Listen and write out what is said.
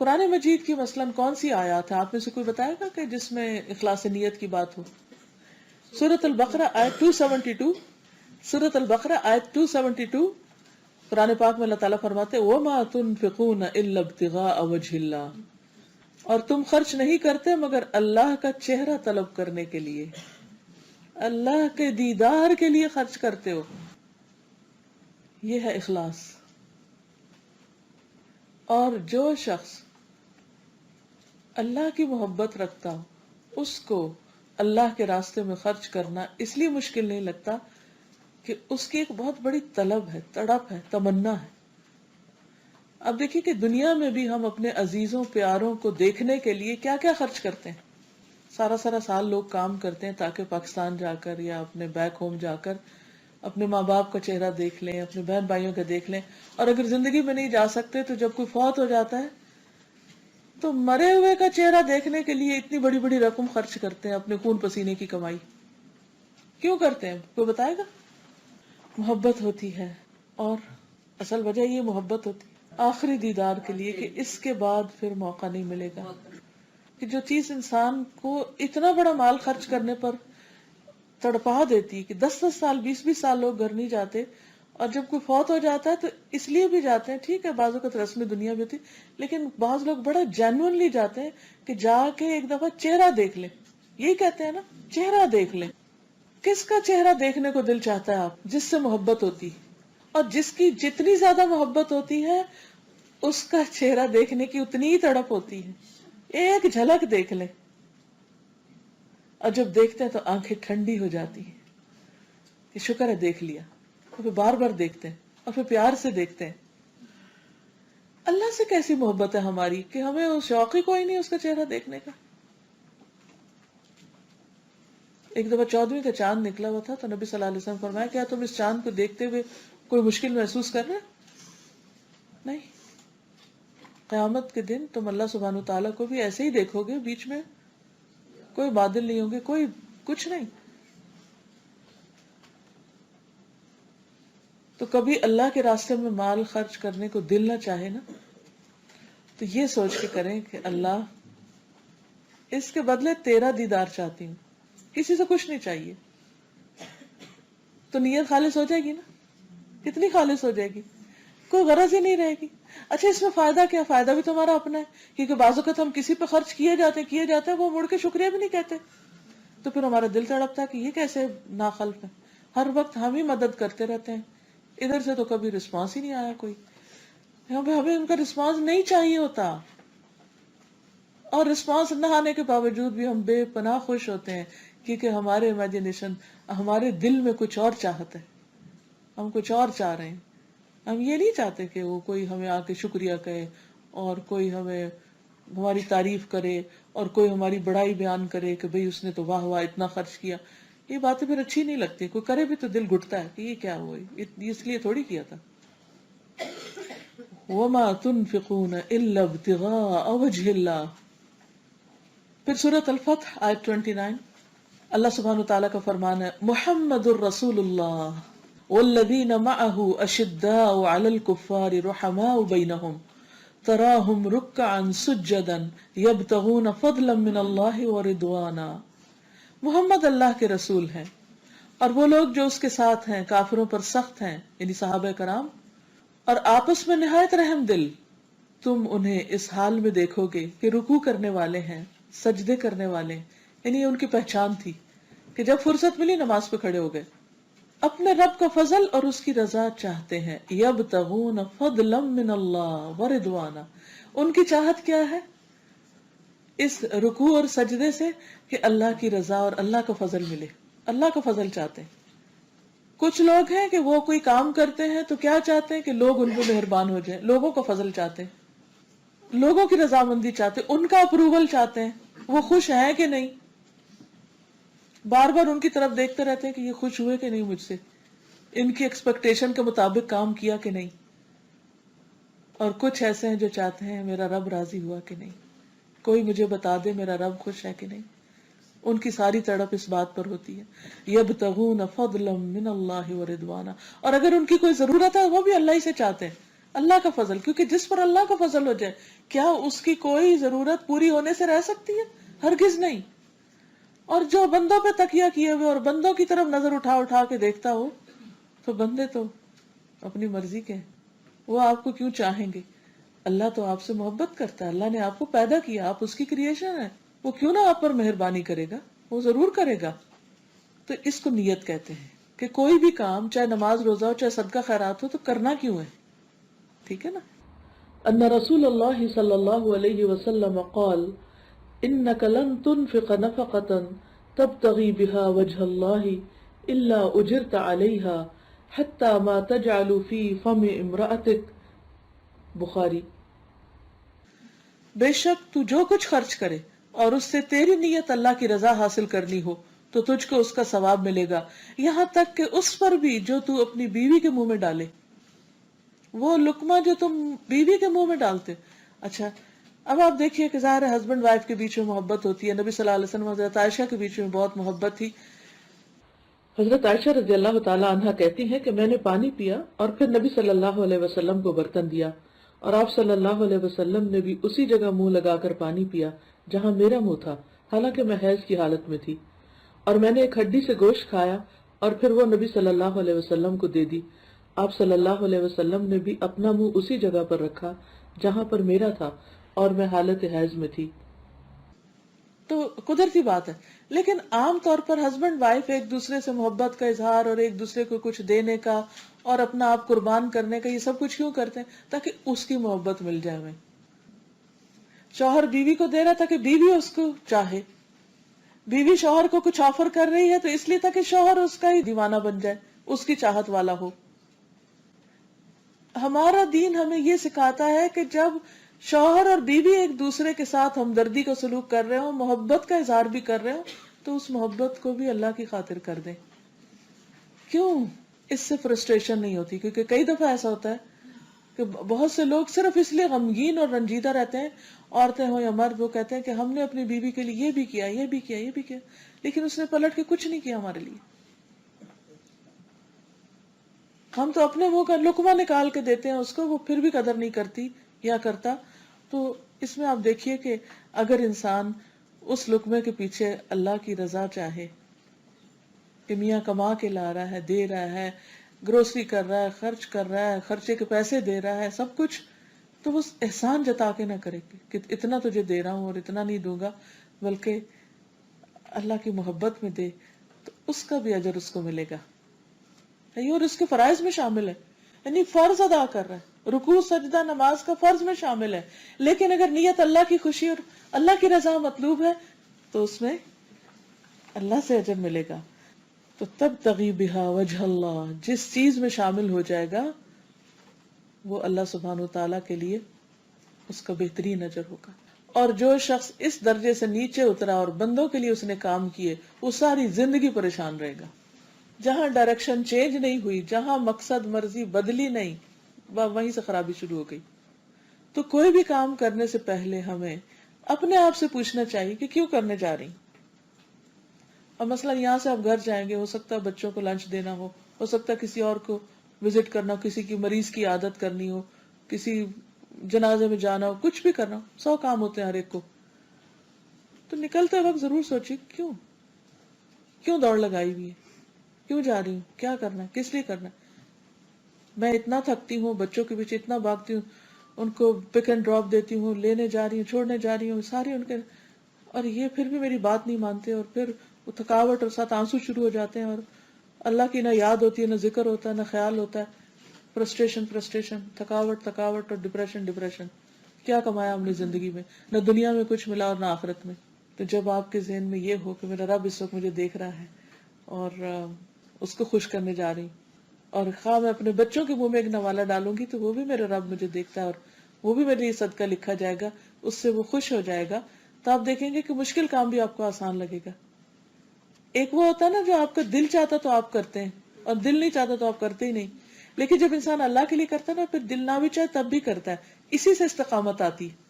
قرآن مجید کی مثلاً کون سی آیات ہے آپ میں سے کوئی بتائے گا کہ جس میں اخلاص نیت کی بات ہو؟ سورۃ البقرہ آیت 272، سورۃ البقرہ آیت 272 قرآن پاک میں اللہ تعالیٰ فرماتے وَمَا تُنْفِقُونَ إِلَّا ابْتِغَاءَ وَجْهِ اللَّهِ، اور تم خرچ نہیں کرتے مگر اللہ کا چہرہ طلب کرنے کے لیے، اللہ کے دیدار کے لیے خرچ کرتے ہو. یہ ہے اخلاص. اور جو شخص اللہ کی محبت رکھتا ہو اس کو اللہ کے راستے میں خرچ کرنا اس لیے مشکل نہیں لگتا کہ اس کی ایک بہت بڑی طلب ہے، تڑپ ہے، تمنا ہے. اب دیکھیے کہ دنیا میں بھی ہم اپنے عزیزوں پیاروں کو دیکھنے کے لیے کیا کیا خرچ کرتے ہیں. سارا سال لوگ کام کرتے ہیں تاکہ پاکستان جا کر یا اپنے بیک ہوم جا کر اپنے ماں باپ کا چہرہ دیکھ لیں، اپنے بہن بھائیوں کا دیکھ لیں. اور اگر زندگی میں نہیں جا سکتے تو جب کوئی فوت ہو جاتا ہے تو مرے ہوئے کا چہرہ دیکھنے کے لیے اتنی بڑی بڑی رقم خرچ کرتے ہیں اپنے خون پسینے کی کمائی. کیوں کرتے ہیں کوئی بتائے گا؟ محبت ہوتی ہے، اور اصل وجہ یہ محبت ہوتی ہے آخری دیدار کے لیے کہ اس کے بعد پھر موقع نہیں ملے گا. کہ جو چیز انسان کو اتنا بڑا مال خرچ کرنے پر تڑپا دیتی کہ 10 سال 20 سال لوگ گھر نہیں جاتے، اور جب کوئی فوت ہو جاتا ہے تو اس لیے بھی جاتے ہیں. ٹھیک ہے بعض اوقات رسم دنیا بھی ہوتی، لیکن بعض لوگ بڑا جینوئنلی جاتے ہیں کہ جا کے ایک دفعہ چہرہ دیکھ لیں. یہی کہتے ہیں نا، چہرہ دیکھ لیں. کس کا چہرہ دیکھنے کو دل چاہتا ہے آپ؟ جس سے محبت ہوتی، اور جس کی جتنی زیادہ محبت ہوتی ہے اس کا چہرہ دیکھنے کی اتنی ہی تڑپ ہوتی ہے. ایک جھلک دیکھ لیں اور جب دیکھتے ہیں تو آنکھیں ٹھنڈی ہو جاتی ہیں کہ شکر ہے دیکھ لیا. اور پھر بار بار دیکھتے ہیں اور پھر پیار سے دیکھتے ہیں. اللہ سے کیسی محبت ہے ہماری کہ ہمیں وہ شوق ہی کوئی نہیں اس کا چہرہ دیکھنے کا. ایک دفعہ 14ویں کا چاند نکلا ہوا تھا تو نبی صلی اللہ علیہ وسلم فرمایا کیا تم اس چاند کو دیکھتے ہوئے کوئی مشکل محسوس کر رہے؟ نہیں. قیامت کے دن تم اللہ سبحانہ تعالیٰ کو بھی ایسے ہی دیکھو گے، بیچ میں کوئی بادل نہیں ہوں گے، کوئی کچھ نہیں. تو کبھی اللہ کے راستے میں مال خرچ کرنے کو دل نہ چاہے نا تو یہ سوچ کے کریں کہ اللہ اس کے بدلے تیرا دیدار چاہتی ہوں، کسی سے کچھ نہیں چاہیے. تو نیت خالص ہو جائے گی نا. کتنی خالص ہو جائے گی؟ کوئی غرض ہی نہیں رہے گی. اچھا اس میں فائدہ کیا؟ فائدہ بھی تمہارا اپنا ہے، کیونکہ بعض اوقات ہم کسی پہ خرچ کیے جاتے ہیں وہ مڑ کے شکریہ بھی نہیں کہتے، تو پھر ہمارا دل تڑپتا ہے کہ یہ کیسے ناخلف ہے. ہر وقت ہم ہی مدد کرتے رہتے ہیں، ادھر سے تو کبھی رسپانس ہی نہیں آیا کوئی. ہمیں ان کا رسپانس نہیں چاہیے ہوتا، اور رسپانس نہ آنے کے باوجود بھی ہم بے پناہ خوش ہوتے ہیں کیونکہ ہمارے امیجنیشن، ہمارے دل میں کچھ اور چاہت ہے، ہم کچھ اور چاہ رہے ہیں. ہم یہ نہیں چاہتے کہ وہ کوئی ہمیں آ کے شکریہ کہے، اور کوئی ہمیں ہماری تعریف کرے، اور کوئی ہماری بڑائی بیان کرے کہ بھئی اس نے تو واہ واہ اتنا خرچ کیا. یہ باتیں پھر اچھی نہیں لگتی. کوئی کرے بھی تو دل گھٹتا ہے کہ یہ کیا ہوا، اس لیے تھوڑی کیا تھا. وَمَا تُنْفِقُونَ إِلَّا ابْتِغَاءَ وَجْهِ اللَّهِ. پھر سورۃ الفتح آیت 29 اللہ سبحانہ تعالیٰ کا فرمان ہے محمد الرسول اللہ والذین معه اشداء علی الکفار رحماء بینہم تراہم رکعا سجدا یبتغون فضلا من اللہ ورضوانا. محمد اللہ کے رسول ہیں اور وہ لوگ جو اس کے ساتھ ہیں کافروں پر سخت ہیں، یعنی صحابہ کرام، اور آپس میں نہایت رحم دل. تم انہیں اس حال میں دیکھو گے کہ رکوع کرنے والے ہیں، سجدے کرنے والے، یعنی یہ ان کی پہچان تھی کہ جب فرصت ملی نماز پہ کھڑے ہو گئے، اپنے رب کا فضل اور اس کی رضا چاہتے ہیں. یبتغون فضلا من اللہ ورضوانا. ان کی چاہت کیا ہے اس رکوع اور سجدے سے؟ کہ اللہ کی رضا اور اللہ کا فضل ملے. اللہ کا فضل چاہتے ہیں. کچھ لوگ ہیں کہ وہ کوئی کام کرتے ہیں تو کیا چاہتے ہیں کہ لوگ ان پہ مہربان ہو جائیں، لوگوں کا فضل چاہتے ہیں، لوگوں کی رضامندی چاہتے ہیں، ان کا اپروول چاہتے ہیں، وہ خوش ہیں کہ نہیں. بار بار ان کی طرف دیکھتے رہتے ہیں کہ یہ خوش ہوئے کہ نہیں مجھ سے، ان کی ایکسپیکٹیشن کے مطابق کام کیا کہ نہیں. اور کچھ ایسے ہیں جو چاہتے ہیں میرا رب راضی ہوا کہ نہیں، کوئی مجھے بتا دے میرا رب خوش ہے کہ نہیں. ان کی ساری تڑپ اس بات پر ہوتی ہے یبتغون فضلا من اللہ ورضوانا. اور اگر ان کی کوئی ضرورت ہے وہ بھی اللہ ہی سے چاہتے ہیں. اللہ کا فضل، کیونکہ جس پر اللہ کا فضل ہو جائے کیا اس کی کوئی ضرورت پوری ہونے سے رہ سکتی ہے؟ ہرگز نہیں. اور جو بندوں پہ تکیہ کیے ہوئے اور بندوں کی طرف نظر اٹھا اٹھا کے دیکھتا ہو تو بندے تو اپنی مرضی کے ہیں. وہ آپ کو کیوں چاہیں گے؟ اللہ تو آپ سے محبت کرتا ہے، اللہ نے آپ کو پیدا کیا، آپ اس کی کریشن ہے، وہ کیوں نہ آپ پر مہربانی کرے گا؟ وہ ضرور کرے گا. تو اس کو نیت کہتے ہیں کہ کوئی بھی کام، چاہے نماز روزہ ہو، چاہے صدقہ خیرات ہو، تو کرنا کیوں ہے؟ ٹھیک ہے نا. ان رسول اللہ صلی اللہ علیہ وسلم قال انک لن تنفق نفقة تبتغی بها وجہ اللہ الا اجرت علیہا حتی ما تجعل فی فم امرأتک. بخاری. بے شک تو جو کچھ خرچ کرے اور اس سے تیری نیت اللہ کی رضا حاصل کرنی ہو تو تجھ کو اس کا ثواب ملے گا، یہاں تک کہ اس پر بھی جو تو اپنی بیوی کے منہ میں ڈالے. وہ لقمہ جو تم بیوی کے منہ میں ڈالتے. اچھا اب آپ دیکھیے کہ ظاہر ہے ہسبینڈ وائف کے بیچ میں محبت ہوتی ہے. نبی صلی اللہ علیہ وسلم حضرت عائشہ کے بیچ میں بہت محبت تھی. حضرت عائشہ رضی اللہ تعالی عنہا کہتی ہیں کہ میں نے پانی پیا اور پھر نبی صلی اللہ علیہ وسلم کو برتن دیا اور آپ صلی اللہ علیہ وسلم نے بھی اسی جگہ منہ لگا کر پانی پیا جہاں میرا منہ تھا، حالانکہ میں حیض کی حالت میں تھی. اور میں نے ایک ہڈی سے گوشت کھایا اور پھر وہ نبی صلی اللہ علیہ وسلم کو دے دی. آپ صلی اللہ علیہ وسلم نے بھی اپنا منہ اسی جگہ پر رکھا جہاں پر میرا تھا اور میں حالت حیض میں تھی. تو قدرتی بات ہے. لیکن عام طور پر ہسبینڈ وائف ایک دوسرے سے محبت کا اظہار اور ایک دوسرے کو کچھ دینے کا اور اپنا آپ قربان کرنے کا یہ سب کچھ کیوں کرتے ہیں؟ تاکہ اس کی محبت مل جائے ہمیں. شوہر بیوی کو دے رہا تاکہ بیوی اس کو چاہے، بیوی شوہر کو کچھ آفر کر رہی ہے تو اس لیے تاکہ شوہر اس کا ہی دیوانہ بن جائے، اس کی چاہت والا ہو. ہمارا دین ہمیں یہ سکھاتا ہے کہ جب شوہر اور بیوی ایک دوسرے کے ساتھ ہمدردی کا سلوک کر رہے ہوں، محبت کا اظہار بھی کر رہے ہوں، تو اس محبت کو بھی اللہ کی خاطر کر دیں. کیوں؟ اس سے فرسٹریشن نہیں ہوتی. کیونکہ کئی دفعہ ایسا ہوتا ہے کہ بہت سے لوگ صرف اس لیے غمگین اور رنجیدہ رہتے ہیں، عورتیں ہوں یا مرد، وہ کہتے ہیں کہ ہم نے اپنی بیوی کے لیے یہ بھی کیا، یہ بھی کیا، یہ بھی کیا، لیکن اس نے پلٹ کے کچھ نہیں کیا ہمارے لیے. ہم تو اپنے منہ کا لقمہ نکال کے دیتے ہیں اس کو، وہ پھر بھی قدر نہیں کرتی یا کرتا. تو اس میں آپ دیکھیے کہ اگر انسان اس لقمے کے پیچھے اللہ کی رضا چاہے کہ میاں کما کے لا رہا ہے، دے رہا ہے، گروسری کر رہا ہے، خرچ کر رہا ہے، خرچے کے پیسے دے رہا ہے، سب کچھ، تو بس احسان جتا کے نہ کرے کہ اتنا تجھے دے رہا ہوں اور اتنا نہیں دوں گا، بلکہ اللہ کی محبت میں دے تو اس کا بھی اجر اس کو ملے گا. اور اس کے فرائض میں شامل ہے، یعنی فرض ادا کر رہا ہے، رکوع سجدہ نماز کا فرض میں شامل ہے. لیکن اگر نیت اللہ کی خوشی اور اللہ کی رضا مطلوب ہے تو اس میں اللہ سے اجر ملے گا. تو تب تغی بہا وجہ اللہ، جس چیز میں شامل ہو جائے گا وہ اللہ سبحانہ وتعالیٰ کے لیے اس کا بہترین اجر ہوگا. اور جو شخص اس درجے سے نیچے اترا اور بندوں کے لیے اس نے کام کیے، وہ ساری زندگی پریشان رہے گا. جہاں ڈائریکشن چینج نہیں ہوئی، جہاں مقصد مرضی بدلی نہیں، وہیں سے خرابی شروع ہو گئی. تو کوئی بھی کام کرنے سے پہلے ہمیں اپنے آپ سے پوچھنا چاہیے کہ کیوں کرنے جا رہی. اور مثلا یہاں سے آپ گھر جائیں گے، ہو سکتا ہے بچوں کو لنچ دینا ہو سکتا ہے کسی اور کو وزٹ کرنا ہو، کسی کی مریض کی عادت کرنی ہو، کسی جنازے میں جانا ہو، کچھ بھی کرنا ہو، 100 کام ہوتے ہیں ہر ایک کو. تو نکلتے وقت ضرور سوچیے کیوں دوڑ لگائی ہوئی ہے، کیوں جا رہی ہوں، کیا کرنا ہے، کس لیے کرنا ہے. میں اتنا تھکتی ہوں، بچوں کے پیچھے اتنا بھاگتی ہوں، ان کو پک اینڈ ڈراپ دیتی ہوں، لینے جا رہی ہوں، چھوڑنے جا رہی ہوں، ساری ان کے، اور یہ پھر بھی میری بات نہیں مانتے، اور پھر وہ تھکاوٹ اور ساتھ آنسو شروع ہو جاتے ہیں، اور اللہ کی نہ یاد ہوتی ہے، نہ ذکر ہوتا ہے، نہ خیال ہوتا ہے. فرسٹریشن، تھکاوٹ اور ڈپریشن. کیا کمایا ہم نے زندگی میں؟ نہ دنیا میں کچھ ملا اور نہ آخرت میں. تو جب آپ کے ذہن میں یہ ہو کہ میرا رب اس وقت مجھے دیکھ رہا ہے اور اس کو خوش کرنے جا رہی، اور خواہ میں اپنے بچوں کے منہ میں ایک نوالا ڈالوں گی تو وہ بھی میرا رب مجھے دیکھتا ہے اور وہ بھی میرے لیے صدقہ لکھا جائے گا، اس سے وہ خوش ہو جائے گا، تو آپ دیکھیں گے کہ مشکل کام بھی آپ کو آسان لگے گا. ایک وہ ہوتا ہے نا جو آپ کا دل چاہتا تو آپ کرتے ہیں اور دل نہیں چاہتا تو آپ کرتے ہی نہیں. لیکن جب انسان اللہ کے لیے کرتا ہے نا، پھر دل نہ بھی چاہے تب بھی کرتا ہے. اسی سے استقامت آتی ہے.